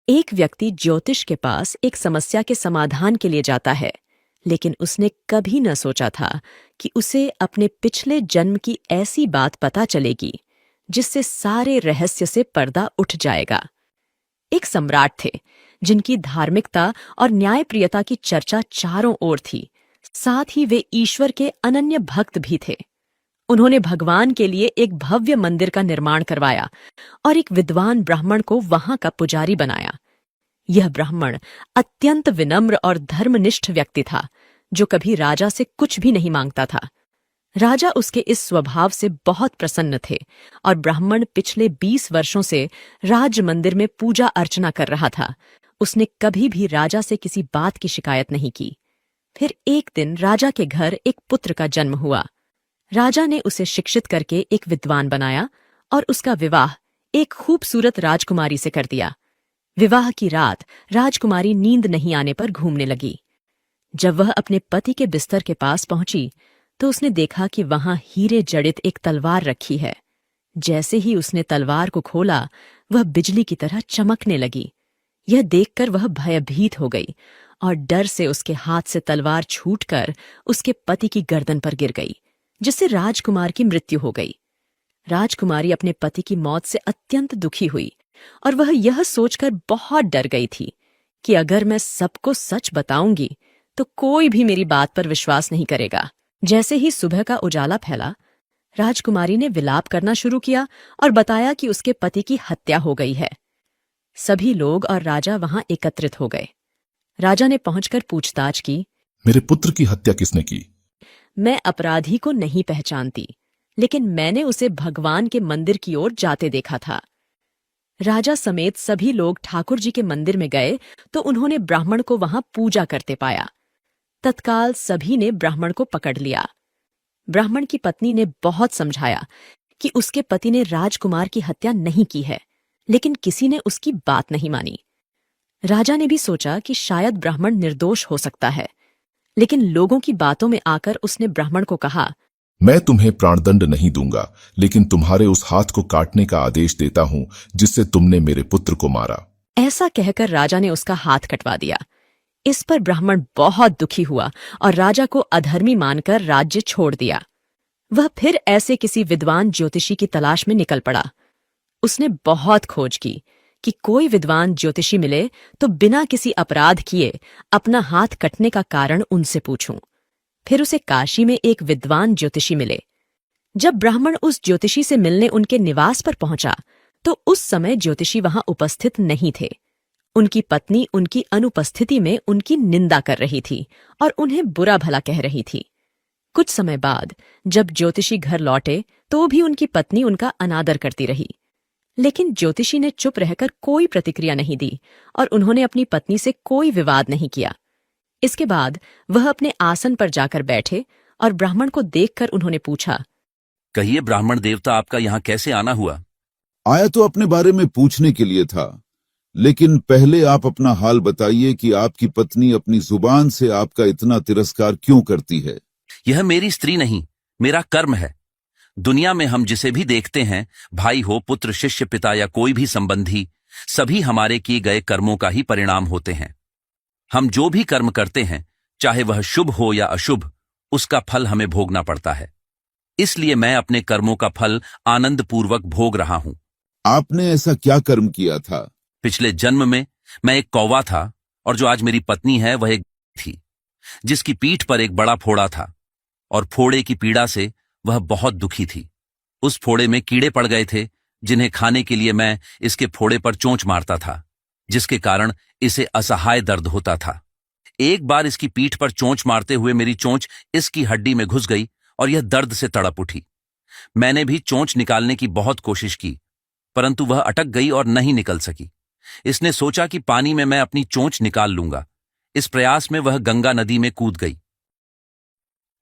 एक व्यक्ति ज्योतिष के पास एक समस्या के समाधान के लिए जाता है, लेकिन उसने कभी न सोचा था कि उसे अपने पिछले जन्म की ऐसी बात पता चलेगी जिससे सारे रहस्य से पर्दा उठ जाएगा। एक सम्राट थे जिनकी धार्मिकता और न्यायप्रियता की चर्चा चारों ओर थी। साथ ही वे ईश्वर के अनन्य भक्त भी थे। उन्होंने भगवान के लिए एक भव्य मंदिर का निर्माण करवाया और एक विद्वान ब्राह्मण को वहां का पुजारी बनाया। यह ब्राह्मण अत्यंत विनम्र और धर्मनिष्ठ व्यक्ति था, जो कभी राजा से कुछ भी नहीं मांगता था। राजा उसके इस स्वभाव से बहुत प्रसन्न थे और ब्राह्मण पिछले 20 वर्षों से राज मंदिर में पूजा अर्चना कर रहा था। उसने कभी भी राजा से किसी बात की शिकायत नहीं की। फिर एक दिन राजा के घर एक पुत्र का जन्म हुआ। राजा ने उसे शिक्षित करके एक विद्वान बनाया और उसका विवाह एक खूबसूरत राजकुमारी से कर दिया। विवाह की रात राजकुमारी नींद नहीं आने पर घूमने लगी। जब वह अपने पति के बिस्तर के पास पहुंची तो उसने देखा कि वहां हीरे जड़ित एक तलवार रखी है। जैसे ही उसने तलवार को खोला, वह बिजली की तरह चमकने लगी। यह देखकर वह भयभीत हो गई और डर से उसके हाथ से तलवार छूटकर उसके पति की गर्दन पर गिर गई, जिससे राजकुमार की मृत्यु हो गई। राजकुमारी अपने पति की मौत से अत्यंत दुखी हुई और वह यह सोचकर बहुत डर गई थी कि अगर मैं सबको सच बताऊंगी तो कोई भी मेरी बात पर विश्वास नहीं करेगा। जैसे ही सुबह का उजाला फैला, राजकुमारी ने विलाप करना शुरू किया और बताया कि उसके पति की हत्या हो गई है। सभी लोग और राजा वहां एकत्रित हो गए। राजा ने पहुंचकर पूछताछ की। मेरे पुत्र की हत्या किसने की? मैं अपराधी को नहीं पहचानती, लेकिन मैंने उसे भगवान के मंदिर की ओर जाते देखा था। राजा समेत सभी लोग ठाकुर जी के मंदिर में गए तो उन्होंने ब्राह्मण को वहां पूजा करते पाया। तत्काल सभी ने ब्राह्मण को पकड़ लिया। ब्राह्मण की पत्नी ने बहुत समझाया कि उसके पति ने राजकुमार की हत्या नहीं की है, लेकिन किसी ने उसकी बात नहीं मानी। राजा ने भी सोचा कि शायद ब्राह्मण निर्दोष हो सकता है, लेकिन लोगों की बातों में आकर उसने ब्राह्मण को कहा, मैं तुम्हें प्राणदंड नहीं दूंगा, लेकिन तुम्हारे उस हाथ को काटने का आदेश देता हूं जिससे तुमने मेरे पुत्र को मारा। ऐसा कहकर राजा ने उसका हाथ कटवा दिया। इस पर ब्राह्मण बहुत दुखी हुआ और राजा को अधर्मी मानकर राज्य छोड़ दिया। वह फिर ऐसे किसी विद्वान ज्योतिषी की तलाश में निकल पड़ा। उसने बहुत खोज की कि कोई विद्वान ज्योतिषी मिले तो बिना किसी अपराध किए अपना हाथ कटने का कारण उनसे पूछूं। फिर उसे काशी में एक विद्वान ज्योतिषी मिले। जब ब्राह्मण उस ज्योतिषी से मिलने उनके निवास पर पहुंचा तो उस समय ज्योतिषी वहां उपस्थित नहीं थे। उनकी पत्नी उनकी अनुपस्थिति में उनकी निंदा कर रही थी और उन्हें बुरा भला कह रही थी। कुछ समय बाद जब ज्योतिषी घर लौटे तो भी उनकी पत्नी उनका अनादर करती रही, लेकिन ज्योतिषी ने चुप रहकर कोई प्रतिक्रिया नहीं दी और उन्होंने अपनी पत्नी से कोई विवाद नहीं किया। इसके बाद वह अपने आसन पर जाकर बैठे और ब्राह्मण को देखकर उन्होंने पूछा, कहिए ब्राह्मण देवता, आपका यहाँ कैसे आना हुआ? आया तो अपने बारे में पूछने के लिए था, लेकिन पहले आप अपना हाल बताइए कि आपकी पत्नी अपनी जुबान से आपका इतना तिरस्कार क्यों करती है? यह मेरी स्त्री नहीं, मेरा कर्म है। दुनिया में हम जिसे भी देखते हैं, भाई हो, पुत्र, शिष्य, पिता या कोई भी संबंधी, सभी हमारे किए गए कर्मों का ही परिणाम होते हैं। हम जो भी कर्म करते हैं, चाहे वह शुभ हो या अशुभ, उसका फल हमें भोगना पड़ता है। इसलिए मैं अपने कर्मों का फल आनंद पूर्वक भोग रहा हूं। आपने ऐसा क्या कर्म किया था? पिछले जन्म में मैं एक कौवा था और जो आज मेरी पत्नी है वह एक थी, जिसकी पीठ पर एक बड़ा फोड़ा था और फोड़े की पीड़ा से वह बहुत दुखी थी। उस फोड़े में कीड़े पड़ गए थे जिन्हें खाने के लिए मैं इसके फोड़े पर चोंच मारता था, जिसके कारण इसे असहाय दर्द होता था। एक बार इसकी पीठ पर चोंच मारते हुए मेरी चोंच इसकी हड्डी में घुस गई और यह दर्द से तड़प उठी। मैंने भी चोंच निकालने की बहुत कोशिश की, परंतु वह अटक गई और नहीं निकल सकी। इसने सोचा कि पानी में मैं अपनी चोंच निकाल लूंगा। इस प्रयास में वह गंगा नदी में कूद गई।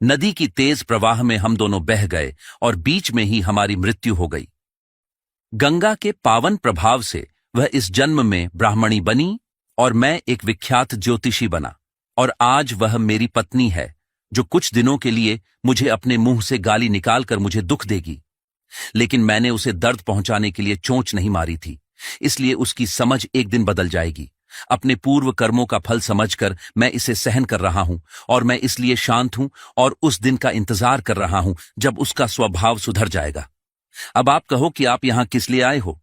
नदी की तेज प्रवाह में हम दोनों बह गए और बीच में ही हमारी मृत्यु हो गई। गंगा के पावन प्रभाव से वह इस जन्म में ब्राह्मणी बनी और मैं एक विख्यात ज्योतिषी बना, और आज वह मेरी पत्नी है, जो कुछ दिनों के लिए मुझे अपने मुंह से गाली निकालकर मुझे दुख देगी। लेकिन मैंने उसे दर्द पहुंचाने के लिए चोंच नहीं मारी थी, इसलिए उसकी समझ एक दिन बदल जाएगी। अपने पूर्व कर्मों का फल समझकर मैं इसे सहन कर रहा हूं और मैं इसलिए शांत हूं और उस दिन का इंतजार कर रहा हूं जब उसका स्वभाव सुधर जाएगा। अब आप कहो कि आप यहां किस लिए आए हो?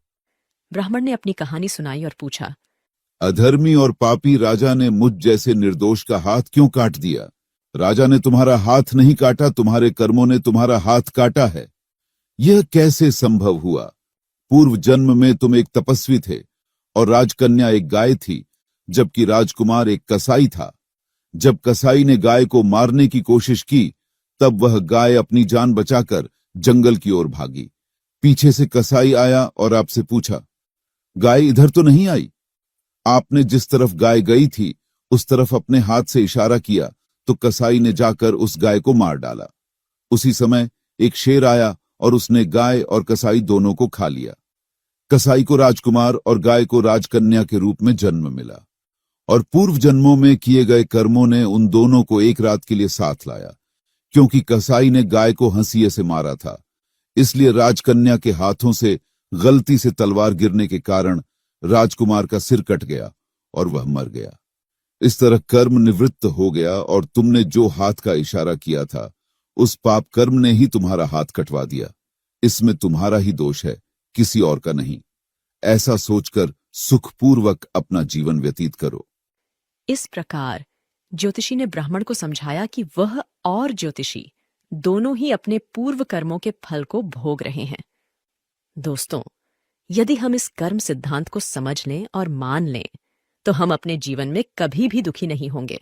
ब्राह्मण ने अपनी कहानी सुनाई और पूछा। अधर्मी और पापी राजा ने मुझ जैसे निर्दोष का हाथ क्यों काट दिया? राजा ने तुम्हारा हाथ नहीं काटा, तुम्हारे कर्मों ने तुम्हारा हाथ काटा है। यह कैसे संभव हुआ? पूर्व जन्म में तुम एक तपस्वी थे और राजकन्या एक गाय थी, जबकि राजकुमार एक कसाई था। जब कसाई ने गाय को मारने की कोशिश की, तब वह गाय अपनी जान बचाकर जंगल की ओर भागी। पीछे से कसाई आया और आपसे पूछा, गाय इधर तो नहीं आई? आपने जिस तरफ गाय गई थी उस तरफ अपने हाथ से इशारा किया तो कसाई ने जाकर उस गाय को मार डाला। उसी समय एक शेर आया और उसने गाय और कसाई दोनों को खा लिया। कसाई को राजकुमार और गाय को राजकन्या के रूप में जन्म मिला और पूर्व जन्मों में किए गए कर्मों ने उन दोनों को एक रात के लिए साथ लाया। क्योंकि कसाई ने गाय को हंसिये से मारा था, इसलिए राजकन्या के हाथों से गलती से तलवार गिरने के कारण राजकुमार का सिर कट गया और वह मर गया। इस तरह कर्म निवृत्त हो गया और तुमने जो हाथ का इशारा किया था उस पाप कर्म ने ही तुम्हारा हाथ कटवा दिया। इसमें तुम्हारा ही दोष है, किसी और का नहीं। ऐसा सोचकर सुखपूर्वक अपना जीवन व्यतीत करो। इस प्रकार ज्योतिषी ने ब्राह्मण को समझाया कि वह और ज्योतिषी दोनों ही अपने पूर्व कर्मों के फल को भोग रहे हैं। दोस्तों, यदि हम इस कर्म सिद्धांत को समझ लें और मान लें, तो हम अपने जीवन में कभी भी दुखी नहीं होंगे।